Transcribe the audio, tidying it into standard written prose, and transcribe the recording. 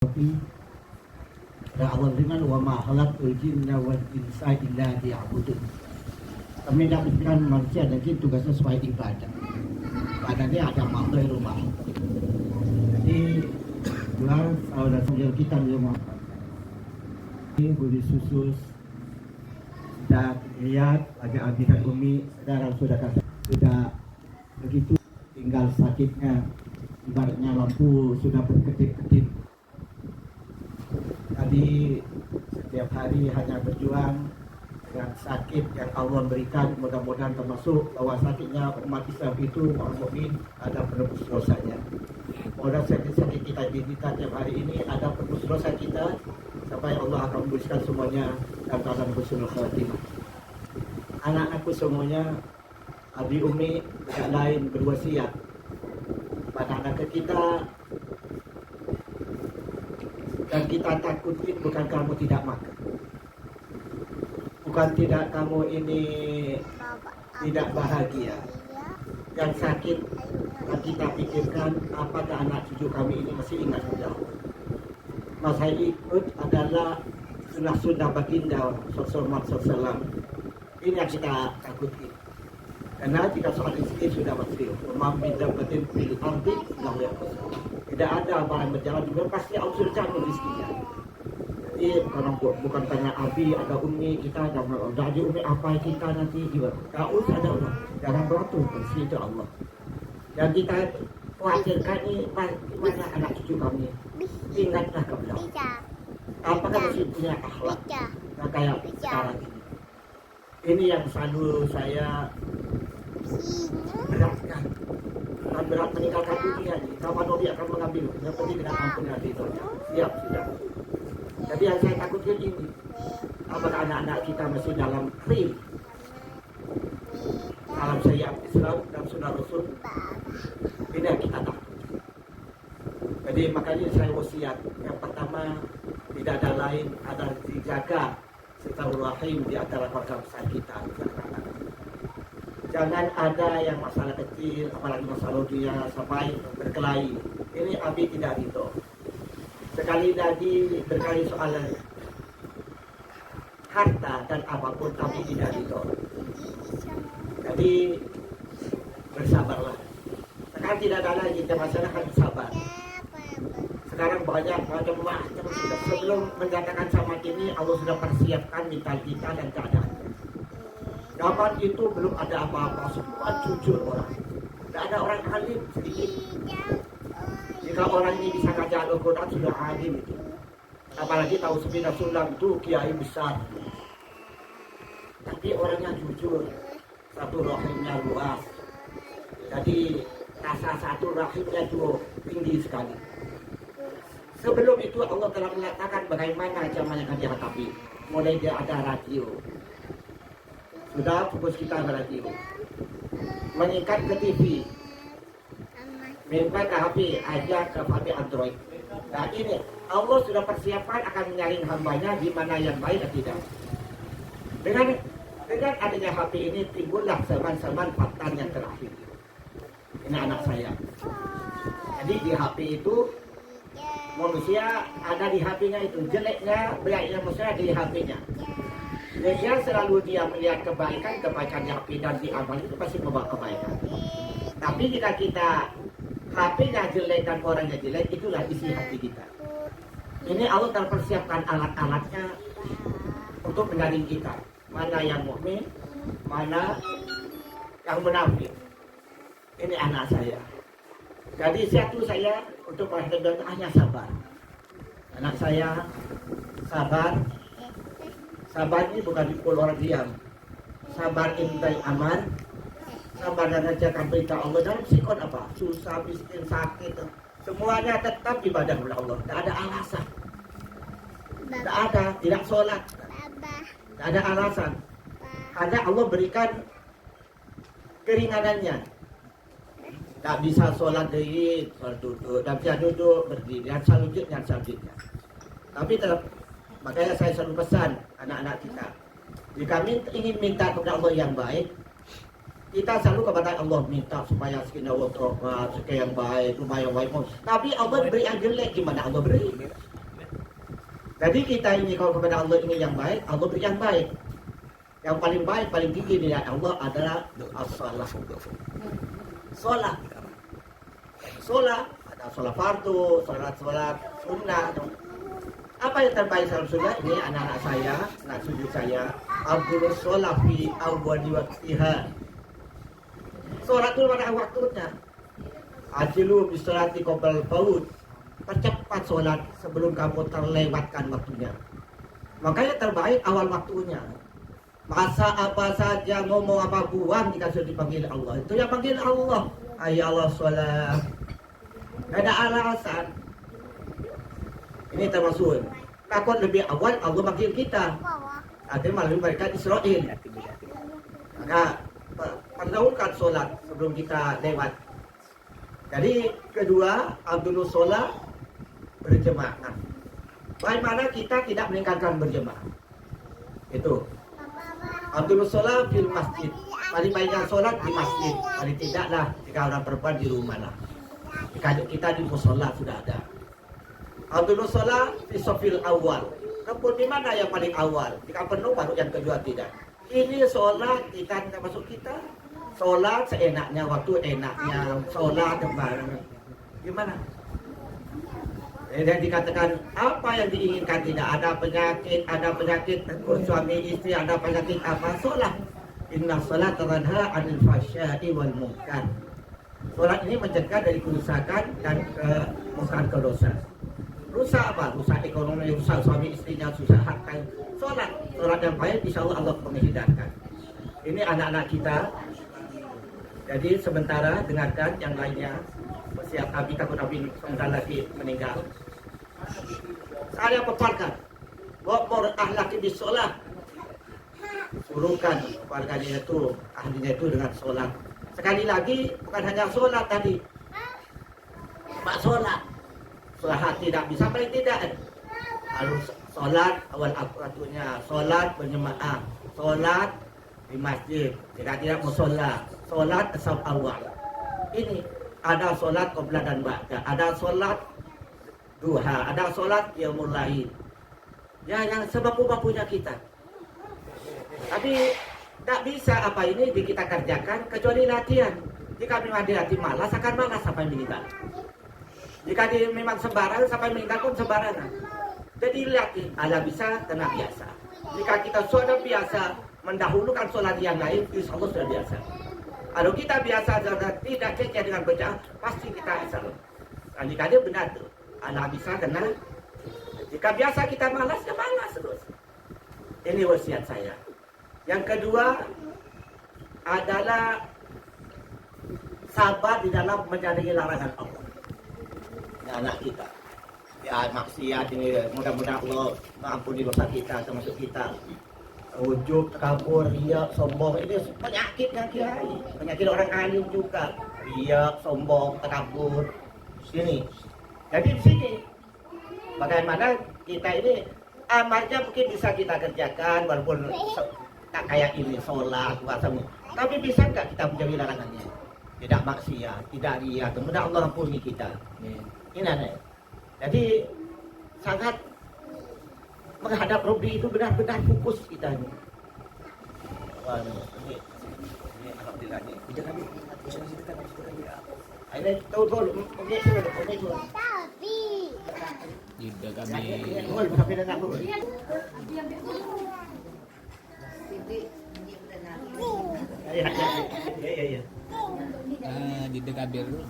Tapi Allah dengan wa ma khalaqtul jinna wal insa illa liya'budun. Kami tidak menciptakan manusia dan jin tugasnya sebagai ibadah. Ibadahnya ada makhluk rumah. Jadi jual saudara-saudara kita di rumah. Ini boleh susus sudah lihat wajah Abi dan Umi sekarang sudah begitu, tinggal sakitnya ibaratnya lampu sudah berkedip-kedip. Tadi setiap hari hanya berjuang dengan sakit yang Allah berikan, mudah-mudahan termasuk bahwa sakitnya umat Islam itu orang mukmin ada penebus dosanya. Mudah sakit-sakit kita di tiap hari ini ada penebus dosa kita sampai Allah akan memberikan semuanya dalam keadaan husnul khatimah. Anak-anakku semuanya, Abi Umi tidak lain berwasiat pada anak kita, dan kita takutin bukan kamu tidak makan, bukan tidak kamu ini tidak bahagia, yang sakit yang kita pikirkan apakah anak cucu kami ini masih ingat Allah. Masa ikut adalah sunnah baginda Sallallahu. Ini yang kita takuti. Karena jika soal rezeki sudah pasti, memidapatin fil ardi tidak ada barang berjalan juga pasti Allah sudah campur rezekinya. Jadi bukan tanya Abi ada Umi kita ada Umi apa kita nanti juga. Tak usah ada Allah. Jangan beratur bersih itu Allah. Dan kita khawatirkan ini mana anak cucu kami. Ingatlah kepada Allah. Apakah masih punya akhlak? Nah, kayak sekarang ini. Ini yang selalu saya beratkan. Akan berat meninggalkan dunia ini. Kapan Nabi akan mengambil? Yang penting tidak ampun hati itu. Siap sudah. Jadi yang saya takutkan ini, apakah anak-anak kita masih dalam free dalam syariat Islam dan sunnah Rasul? Ini yang kita takut. Jadi makanya saya wasiat yang pertama tidak ada lain adalah dijaga silaturahim di antara keluarga besar kita. Jangan ada yang masalah kecil, apalagi masalah dia sampai berkelahi. Ini Abi tidak ridho. Sekali lagi berkali soal harta dan apapun Abi tidak ridho. Jadi bersabarlah. Sekarang tidak ada lagi masyarakat sabar. Sekarang banyak macam-macam sudah. Sebelum menyatakan sama ini Allah sudah persiapkan mental kita dan keadaan. Zaman itu belum ada apa-apa, semua jujur orang. Tidak ada orang alim sedikit. Jika orang ini bisa kaca Al-Quran sudah alim itu. Apalagi tahu sepeda sulam itu kiai besar. Tapi orangnya jujur, satu rahimnya luas. Jadi rasa satu rahimnya itu tinggi sekali. Sebelum itu Allah telah menyatakan bagaimana zaman yang akan dihadapi. Mulai dia ada radio. Sudah fokus kita ke radio. Mengikat ke TV. Mengikat ke HP, aja ke HP Android. Nah ini Allah sudah persiapkan akan menyaring hambanya di mana yang baik dan tidak. Dengan adanya HP ini timbullah zaman-zaman fatan yang terakhir. Ini anak saya. Jadi di HP itu manusia ada di HP-nya itu, jeleknya, baiknya manusia di HP-nya. Dia selalu dia melihat kebaikan di HP dan di amal itu pasti membawa kebaikan. Tapi jika kita HP-nya jelek dan orangnya jelek, itulah isi hati kita. Ini Allah telah persiapkan alat-alatnya untuk menyaring kita. Mana yang mukmin, mana yang munafik. Ini anak saya. Jadi satu saya untuk menghadapi hanya sabar. Anak saya sabar. Sabar ini bukan dipukul orang diam. Sabar intai aman. Sabar dan mengerjakan perintah Allah dalam sikon apa? Susah, miskin, sakit. Semuanya tetap ibadah kepada Allah. Tidak ada alasan. Tidak ada, tidak sholat. Tidak ada alasan. Hanya Allah berikan keringanannya. Tak bisa sholat dari sholat duduk, tak bisa duduk berdiri, dan selanjutnya. Tapi tetap, makanya saya selalu pesan anak-anak kita, jika ingin minta kepada Allah yang baik, kita selalu kepada Allah minta supaya sekian Allah terhormat, sekian yang baik, rumah yang baik. Tapi Allah beri yang jelek, gimana Allah beri? Jadi kita ini kalau kepada Allah ini yang baik, Allah beri yang baik. Yang paling baik, paling tinggi di Allah adalah as-salat. Sholat. Sholat, ada sholat fardu, sholat sunnah. Apa yang terbaik dalam sunnah ini anak-anak saya, anak cucu saya, Abdul sholat fi awwali waqtiha. Sholat itu pada waktunya. Ajilu bisolati qabla al-maut. Percepat sholat sebelum kamu terlewatkan waktunya. Makanya terbaik awal waktunya. Masa apa saja, ngomong apa buang jika sudah dipanggil Allah. Itu yang panggil Allah. Ayya Allah sholat. Tidak ada alasan. Ini termasuk. Takut lebih awal Allah panggil kita. Artinya melalui mereka Israel. Maka perdahulukan sholat sebelum kita lewat. Jadi kedua, Abdul sholat berjemaah. Bagaimana kita tidak meninggalkan berjemaah? Itu. Abdul sholat fil masjid. Paling banyak sholat di masjid. Paling tidaklah jika orang perempuan di rumah lah. Jika kita di musola sudah ada. Abdul sholat fi sofil awal. Kebun di mana yang paling awal? Jika penuh baru yang kedua tidak. Ini sholat kita tidak masuk kita. Sholat seenaknya, waktu enaknya. Sholat gimana? Dan dikatakan apa yang diinginkan tidak ada penyakit suami istri ada penyakit apa sholat. Inna sholat tanha anil fahsya'i wal munkar. Sholat ini mencegah dari kerusakan dan kemusahan dosa. Rusak apa? Rusak ekonomi, rusak suami istrinya, susah harta. Sholat yang baik insya Allah menghindarkan. Ini anak-anak kita. Jadi sementara dengarkan yang lainnya. Siap Abi takut Abi sebentar lagi meninggal. Saya paparkan. Wa'mur ahlaki bis sholat. Suruhkan keluarganya itu, ahlinya itu dengan sholat. Sekali lagi bukan hanya sholat tadi. Pak sholat. Sholat tidak bisa paling tidak. Harus sholat awal waktunya. Sholat berjemaah. Sholat di masjid. Tidak musola. Sholat asal awal. Ini ada sholat qobla dan ba'da, ada sholat duha, ada sholat yaumul lail. Ya yang sebab-sebabnya kita. Tapi tak bisa apa ini kita kerjakan kecuali latihan. Jika memang dilatih malas akan malas sampai meninggal. Jika memang sembarangan sampai meninggal pun sembarangan. Jadi latih, ala bisa kena biasa. Jika kita sudah biasa mendahulukan sholat yang lain, insya Allah sudah biasa. Kalau kita biasa tidak kecil dengan baca, pasti kita salah. Jika dia benar tuh, ala bisa kena. Jika biasa kita malas, ya malas terus. Ini wasiat saya. Yang kedua adalah sabar di dalam menjadi larangan Allah. Ini anak kita. Ya maksiat ini mudah-mudahan Allah mengampuni dosa kita termasuk kita. Ujub, takabur, riak, sombong ini penyakit yang kiai, penyakit orang alim juga. Riak, sombong, takabur. Sini. Jadi di sini bagaimana kita ini amalnya mungkin bisa kita kerjakan walaupun tak kayak ini sholat, puasa. Tapi bisa nggak kita menjauhi larangannya? Tidak maksiat, tidak riak. Kemudian Allah ampuni kita. Ini aneh. Jadi sangat menghadap Robbi itu benar-benar fokus kita ini. Ini alhamdulillah ini. Kita kami pusing situ kan ya. Ini tahu ini sudah. Tidak kami. Oh, sampai dengan aku. Ya. Tidak kabir dulu.